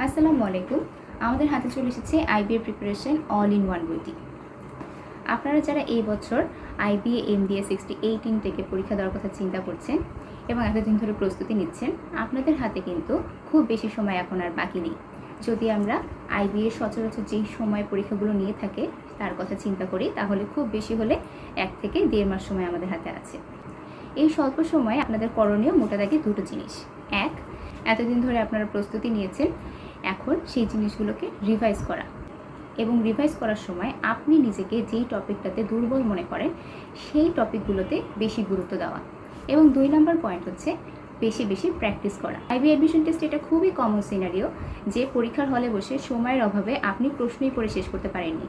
আসসালামু আলাইকুম। আমাদের হাতে চলে এসেছে IBA preparation all in one বইটি। আপনারা যারা এই বছর আইবিএ এমবিএ 6018 থেকে পরীক্ষা দেওয়ার কথা চিন্তা করছেন এবং এতদিন ধরে প্রস্তুতি নিচ্ছেন, আপনাদের হাতে কিন্তু খুব বেশি সময় এখন আর বাকি নেই। যদি আমরা আইবিএ সচরাচর যেই সময় পরীক্ষাগুলো নিয়ে থাকে তার কথা চিন্তা করি, তাহলে খুব বেশি হলে 1 থেকে 1.5 মাস সময় আমাদের হাতে আছে। এই স্বল্প সময়ে আপনাদের করণীয় মোটা দাগে দুটো জিনিস। এক, এতদিন ধরে আপনারা প্রস্তুতি নিয়েছেন, এখন সেই জিনিসগুলোকে রিভাইজ করা, এবং রিভাইজ করার সময় আপনি নিজেকে যেই টপিকটাতে দুর্বল মনে করেন সেই টপিকগুলোতে বেশি গুরুত্ব দেওয়া। এবং 2 নম্বর পয়েন্ট হচ্ছে বেশি বেশি প্র্যাকটিস করা। আইবি অ্যাডমিশন টেস্ট এটা খুবই কমন সিনারিও যে পরীক্ষার হলে বসে সময়ের অভাবে আপনি প্রশ্নই পড়ে শেষ করতে পারেননি।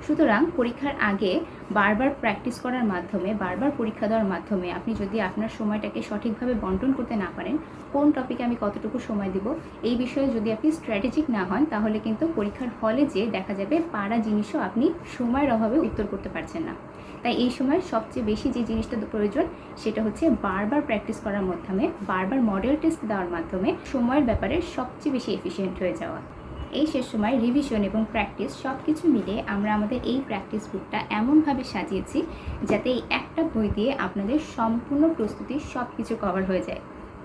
সুতরাং পরীক্ষার আগে বারবার প্র্যাকটিস করার মাধ্যমে, বারবার পরীক্ষা দেওয়ার মাধ্যমে আপনি যদি আপনার সময়টাকে সঠিকভাবে বন্টন করতে না পারেন, কোন টপিকে আমি কতটুকু সময় দিব, এই বিষয়ে যদি আপনি স্ট্র্যাটেজিক না হন, তাহলে কিন্তু পরীক্ষার হলে যে দেখা যাবে পারা জিনিসও আপনি সময়ের অভাবে উত্তর করতে পারছেন না। তাই এই সময় সবচেয়ে বেশি যে জিনিসটা প্রয়োজন সেটা হচ্ছে বারবার প্র্যাকটিস করার মাধ্যমে, বারবার মডেল টেস্ট দেওয়ার মাধ্যমে সময়ের ব্যাপারে সবচেয়ে বেশি এফিশিয়েন্ট হয়ে যাওয়া। এই শেষ সময় রিভিশন এবং প্র্যাকটিস সব কিছু মিলে আমরা আমাদের এই প্র্যাকটিস বুকটা এমনভাবে সাজিয়েছি যাতে এই একটা বই দিয়ে আপনাদের সম্পূর্ণ প্রস্তুতির সব কিছু কভার হয়ে যায়।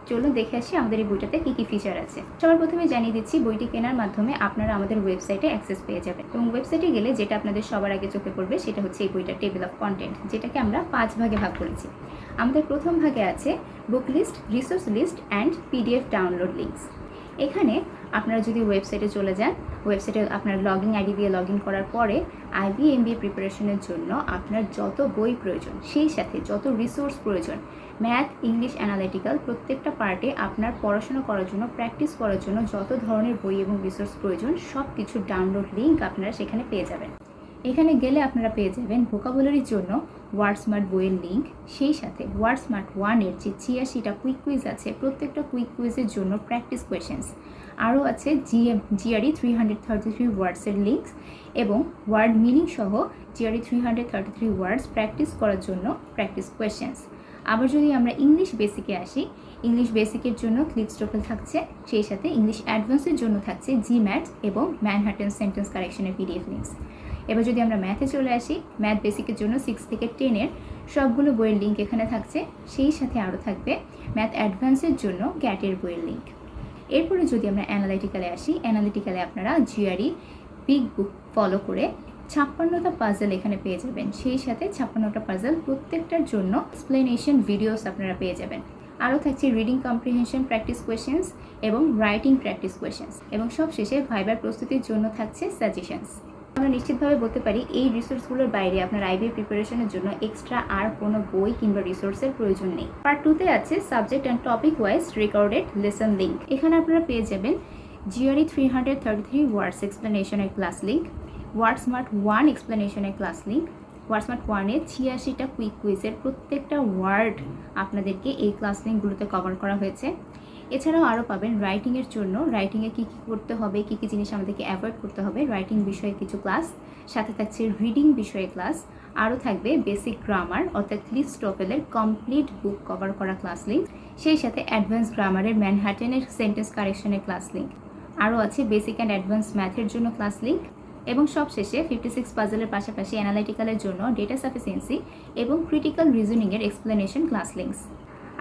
চলুন দেখে আসি আমাদের এই বইটাতে কী কী ফিচার আছে। সবার প্রথমে জানিয়ে দিচ্ছি, বইটি কেনার মাধ্যমে আপনারা আমাদের ওয়েবসাইটে অ্যাক্সেস পেয়ে যাবেন, এবং ওয়েবসাইটে গেলে যেটা আপনাদের সবার আগে চোখে পড়বে সেটা হচ্ছে এই বইটার টেবিল অফ কন্টেন্ট, যেটাকে আমরা 5 ভাগে ভাগ করেছি। আমাদের প্রথম ভাগে আছে book list, resource list and PDF download links. এখানে আপনারা যদি ওয়েবসাইটে চলে যান, ওয়েবসাইটে আপনার লগইন আইডি দিয়ে লগ ইন করার পরে আইবি এমবিএ প্রিপারেশনের জন্য আপনার যত বই প্রয়োজন, সেই সাথে যত রিসোর্স প্রয়োজন, ম্যাথ, ইংলিশ, অ্যানালিটিক্যাল প্রত্যেকটা পার্টে আপনার পড়াশোনা করার জন্য, প্র্যাকটিস করার জন্য যত ধরনের বই এবং রিসোর্স প্রয়োজন সব কিছু ডাউনলোড লিঙ্ক আপনারা সেখানে পেয়ে যাবেন। এখানে গেলে আপনারা পেয়ে যাবেন ভোকাবুলারির জন্য ওয়ার্ডস্মার্ট বইয়ের লিঙ্ক, সেই সাথে ওয়ার্ডস্মার্ট 1-এর যে 86টা কুইক কুইজ আছে, প্রত্যেকটা কুইক কুইজের জন্য প্র্যাকটিস কোয়েশ্চেন্স, আরও আছে জিআরই 333 ওয়ার্ডসের লিঙ্কস, এবং ওয়ার্ড মিনিং সহ জিআরই 333 ওয়ার্ডস প্র্যাকটিস করার জন্য প্র্যাকটিস কোয়েশ্চেন্স। আবার যদি আমরা ইংলিশ বেসিকে আসি, ইংলিশ বেসিকের জন্য ক্লিপস্টোফেল থাকছে, সেই সাথে ইংলিশ অ্যাডভান্সের জন্য থাকছে জিম্যাট এবং ম্যানহাটন সেন্টেন্স কারেকশনের পিডিএফ লিঙ্কস। এবার যদি আমরা ম্যাথে চলে আসি, ম্যাথ বেসিকের জন্য 6 থেকে 10-এর সবগুলো বইয়ের লিঙ্ক এখানে থাকছে, সেই সাথে আরও থাকবে ম্যাথ অ্যাডভান্সের জন্য গ্যাটের বইয়ের লিঙ্ক। এরপরে যদি আমরা অ্যানালিটিক্যালে আসি, অ্যানালিটিক্যালে আপনারা জিআরই বিগ বুক ফলো করে 56টা পাজল এখানে পেয়ে যাবেন, সেই সাথে 56টা পাজল প্রত্যেকটার জন্য এক্সপ্লেনেশন ভিডিওস আপনারা পেয়ে যাবেন। আরও থাকছে রিডিং কম্প্রিহেনশন প্র্যাকটিস কোয়েশ্চেন্স এবং রাইটিং প্র্যাকটিস কোয়েশ্চেন্স, এবং সবশেষে ভাইবার প্রস্তুতির জন্য থাকছে সাজেশনস। আমরা নিশ্চিতভাবে বলতে পারি এই রিসোর্সগুলোর বাইরে আপনার আইবিএ প্রিপারেশনের জন্য এক্সট্রা আর কোনো বই কিংবা রিসোর্সের প্রয়োজন নেই। পার্ট 2-তে আছে subject and topic wise recorded lesson link. এখানে আপনারা পেয়ে যাবেন জিআরই 333 ওয়ার্ডস এক্সপ্লেনেশনের ক্লাস লিঙ্ক, ওয়ার্ডস্মার্ট 1 এক্সপ্লেনেশনের ক্লাস লিঙ্ক, ওয়ার্ডস্মার্ট 1-এর 86টা কুইক কুইজের প্রত্যেকটা ওয়ার্ড আপনাদেরকে এই ক্লাস লিঙ্কগুলোতে কভার করা হয়েছে। এছাড়াও আরও পাবেন রাইটিংয়ের জন্য, রাইটিংয়ে কী কী করতে হবে, কী কী জিনিস আমাদেরকে অ্যাভয়েড করতে হবে, রাইটিং বিষয়ে কিছু ক্লাস, সাথে থাকছে রিডিং বিষয়ে ক্লাস, আরও থাকবে বেসিক গ্রামার অর্থাৎ ক্লিপস্টোফেলের কমপ্লিট বুক কভার করা ক্লাস লিঙ্ক, সেই সাথে অ্যাডভান্স গ্রামারের ম্যানহাটনের সেন্টেন্স কারেকশনের ক্লাস লিঙ্ক, আরও আছে বেসিক অ্যান্ড অ্যাডভান্স ম্যাথের জন্য ক্লাস লিঙ্ক, এবং সবশেষে 56 পাজলের পাশাপাশি অ্যানালিটিক্যালের জন্য ডেটা সাফিসিয়েন্সি এবং ক্রিটিক্যাল রিজনিংয়ের explanation class links.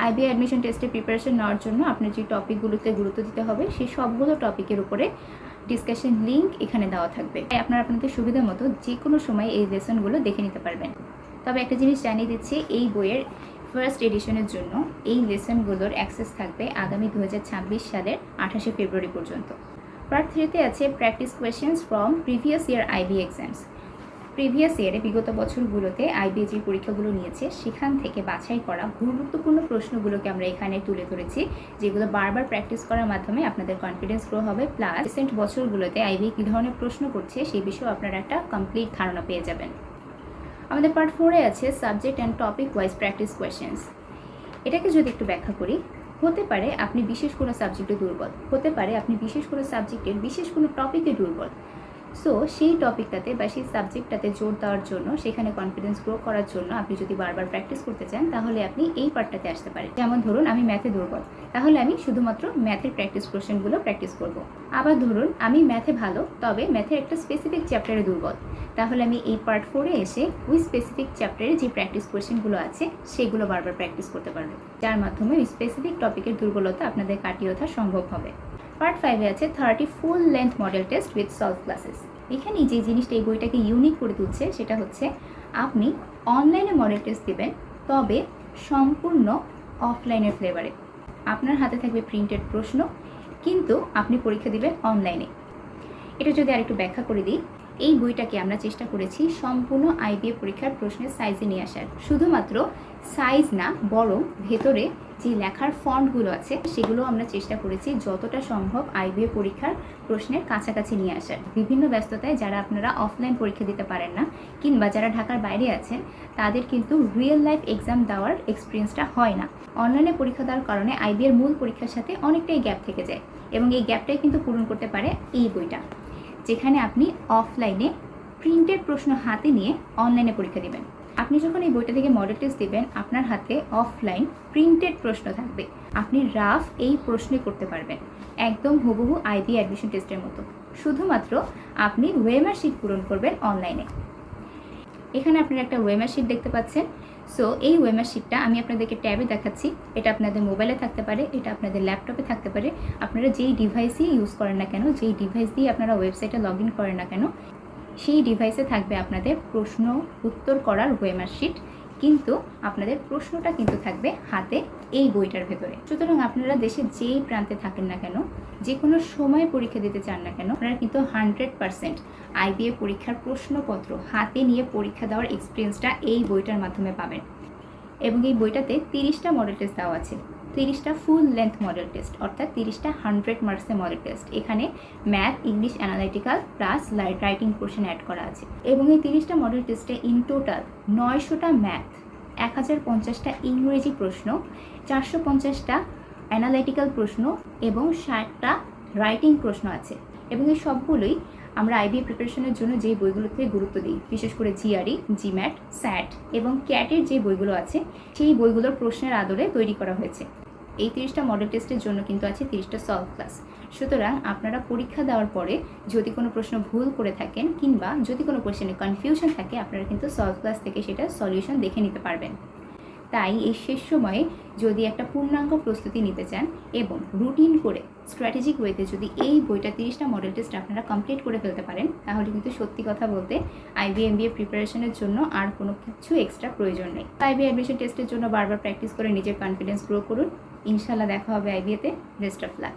IBA admission টেস্টে প্রিপারেশন নেওয়ার জন্য আপনার যে টপিকগুলোতে গুরুত্ব দিতে হবে সেই সবগুলো টপিকের উপরে ডিসকাশন লিঙ্ক এখানে দেওয়া থাকবে, তাই আপনারা আপনাদের সুবিধা মতো যে কোনো সময় এই লেসনগুলো দেখে নিতে পারবেন। তবে একটা জিনিস জানিয়ে দিচ্ছি, এই বইয়ের ফার্স্ট এডিশনের জন্য এই লেসনগুলোর অ্যাক্সেস থাকবে আগামী 2026 সালের 28শে ফেব্রুয়ারি পর্যন্ত। পার্ট 3-তে আছে practice questions from previous year IB exams. Previous ইয়ারে বিগত বছরগুলোতে আইবিএ যে পরীক্ষাগুলো নিয়েছে সেখান থেকে বাছাই করা গুরুত্বপূর্ণ প্রশ্নগুলোকে আমরা এখানে তুলে ধরেছি, যেগুলো বারবার প্র্যাকটিস করার মাধ্যমে আপনাদের কনফিডেন্স গ্রো হবে, প্লাস রিসেন্ট বছরগুলোতে আইবিএ কী ধরনের প্রশ্ন করছে সেই বিষয়ে আপনারা একটা কমপ্লিট ধারণা পেয়ে যাবেন। আমাদের পার্ট 4-এ আছে subject and topic wise practice questions. এটাকে যদি একটু ব্যাখ্যা করি, হতে পারে আপনি বিশেষ কোনো সাবজেক্টে দুর্বল, হতে পারে আপনি বিশেষ কোনো সাবজেক্টের বিশেষ কোনো টপিকে দুর্বল, সো সেই টপিকটাতে বা সেই সাবজেক্টটাতে জোর দেওয়ার জন্য, সেখানে কনফিডেন্স গ্রো করার জন্য আপনি যদি বারবার প্র্যাকটিস করতে চান, তাহলে আপনি এই পার্টটাতে আসতে পারেন। যেমন ধরুন আমি ম্যাথে দুর্বল, তাহলে আমি শুধুমাত্র ম্যাথের প্র্যাকটিস কোশ্চেনগুলো প্র্যাকটিস করব। আবার ধরুন আমি ম্যাথে ভালো, তবে ম্যাথের একটা স্পেসিফিক চ্যাপ্টারে দুর্বল, তাহলে আমি এই পার্ট 4-এ এসে ওই স্পেসিফিক চ্যাপ্টারে যে প্র্যাকটিস কোশ্চেনগুলো আছে সেগুলো বারবার প্র্যাকটিস করতে পারবো, যার মাধ্যমে ওই স্পেসিফিক টপিকের দুর্বলতা আপনাদের কাটিয়ে ওঠা সম্ভব হবে। পার্ট 5-এ আছে 30 ফুল length model test with solve classes. এখানে যে জিনিসটা এই বইটাকে ইউনিক করে তুলছে সেটা হচ্ছে আপনি অনলাইনে মডেল টেস্ট দেবেন, তবে সম্পূর্ণ অফলাইনের ফ্লেভারে। আপনার হাতে থাকবে প্রিন্টেড প্রশ্ন, কিন্তু আপনি পরীক্ষা দিবেন অনলাইনে। এটা যদি আরেকটু ব্যাখ্যা করে দিই, এই বইটাকে আমরা চেষ্টা করেছি সম্পূর্ণ আইবিএ পরীক্ষার প্রশ্নের সাইজে নিয়ে আসার। শুধুমাত্র সাইজ না, বরং ভেতরে যে লেখার ফন্টগুলো আছে সেগুলো আমরা চেষ্টা করেছি যতটা সম্ভব আইবিএ পরীক্ষার প্রশ্নের কাছাকাছি নিয়ে আসার। বিভিন্ন ব্যস্ততায় যারা আপনারা অফলাইন পরীক্ষা দিতে পারেন না, কিংবা যারা ঢাকার বাইরে আছেন, তাদের কিন্তু রিয়েল লাইফ এক্সাম দেওয়ার এক্সপিরিয়েন্সটা হয় না। অনলাইনে পরীক্ষা দেওয়ার কারণে আইবিএর মূল পরীক্ষার সাথে অনেকটাই গ্যাপ থেকে যায়, এবং এই গ্যাপটাই কিন্তু পূরণ করতে পারে এই বইটা, যেখানে আপনি অফলাইনে প্রিন্টেড প্রশ্ন হাতে নিয়ে অনলাইনে পরীক্ষা দেবেন। আপনি যখন এই বইটা থেকে মডেল টেস্ট দেবেন, আপনার হাতে অফলাইন প্রিন্টেড প্রশ্ন থাকবে, আপনি রাফ এই প্রশ্নে করতে পারবেন, একদম হুবহু আইবি অ্যাডমিশন টেস্টের মতো। শুধুমাত্র আপনি ওয়েমার শিট পূরণ করবেন অনলাইনে। এখানে আপনারা একটা ওয়েমার শিট দেখতে পাচ্ছেন। সো এই ওয়েমার শিটটা আমি আপনাদেরকে ট্যাবে দেখাচ্ছি। এটা আপনাদের মোবাইলে থাকতে পারে, এটা আপনাদের ল্যাপটপে থাকতে পারে। আপনারা যেই ডিভাইসই ইউজ করেন না কেন, যেই ডিভাইস দিয়ে আপনারা ওয়েবসাইটে লগ ইন করেন না কেন, সেই ডিভাইসে থাকবে আপনাদের প্রশ্ন উত্তর করার ওয়েমার শিট, কিন্তু আপনাদের প্রশ্নটা কিন্তু থাকবে হাতে এই বইটার ভেতরে। সুতরাং আপনারা দেশের যেই প্রান্তে থাকেন না কেন, যে কোনো সময় পরীক্ষা দিতে চান না কেন, আপনারা কিন্তু 100% আইবিএ পরীক্ষার প্রশ্নপত্র হাতে নিয়ে পরীক্ষা দেওয়ার এক্সপিরিয়েন্সটা এই বইটার মাধ্যমে পাবেন। এবং এই বইটাতে 30টা মডেল টেস্ট দেওয়া আছে, 30টা ফুল লেন্থ মডেল টেস্ট, অর্থাৎ 30টা 100 মার্কসের মডেল টেস্ট। এখানে math, English, analytical plus writing portion add করা আছে। এবং এই 30টা মডেল টেস্টে ইন টোটাল 900টা ম্যাথ, 1050টা ইংরেজি প্রশ্ন, 450টা অ্যানালাইটিক্যাল প্রশ্ন এবং 60টা রাইটিং প্রশ্ন আছে। এবং এই সবগুলোই আমরা আইবিএ প্রিপারেশনের জন্য যেই বইগুলোতে গুরুত্ব দিই, বিশেষ করে জিআরই, জিম্যাট, স্যাট এবং ক্যাটের যে বইগুলো আছে, সেই বইগুলোর প্রশ্নের আদলে তৈরি করা হয়েছে। এই 30টা মডেল টেস্টের জন্য কিন্তু আছে 30টা সলভ ক্লাস। সুতরাং আপনারা পরীক্ষা দেওয়ার পরে যদি কোনো প্রশ্ন ভুল করে থাকেন, কিংবা যদি কোনো কোয়েশ্চেনে কনফিউশন থাকে, আপনারা কিন্তু সলভ ক্লাস থেকে সেটা সলিউশন দেখে নিতে পারবেন। তাই এই শেষ সময়ে যদি একটা পূর্ণাঙ্গ প্রস্তুতি নিতে চান এবং রুটিন করে স্ট্র্যাটেজিক ওয়েতে যদি এই বইটা 30টা মডেল টেস্ট আপনারা কমপ্লিট করে ফেলতে পারেন, তাহলে কিন্তু সত্যি কথা বলতে আইবিএ এমবিএ প্রিপারেশনের জন্য আর কোনো কিছু এক্সট্রা প্রয়োজন নেই। আইবিএ অ্যাডমিশন টেস্টের জন্য বারবার প্র্যাকটিস করে নিজের কনফিডেন্স গ্রো করুন। ইনশাল্লাহ দেখা হবে আইবিএতে। Best of luck.